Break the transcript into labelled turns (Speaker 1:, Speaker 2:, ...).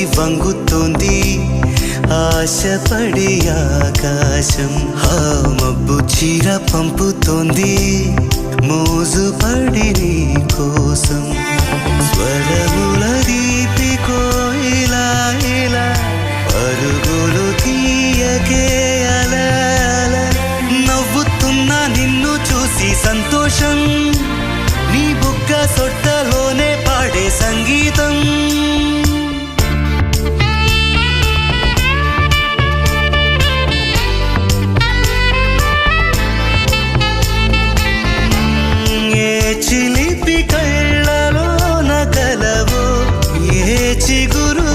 Speaker 1: వంగుతోంది ఆశపడి ఆకాశం. ఆ మబ్బు చీర పంపుతోంది మోజుపడి నీ కోసం. స్వరముల దీపికో ఇలా ఇలా పరుగులు తీయకే అలా అలా. నవ్వుతున్నా నిన్ను చూసి సంతోషం, నీ బుగ్గ సొట్టలోనే పాడే సంగీతం. చిలిపి కళ్ళలో నకలవో ఏ చిగురు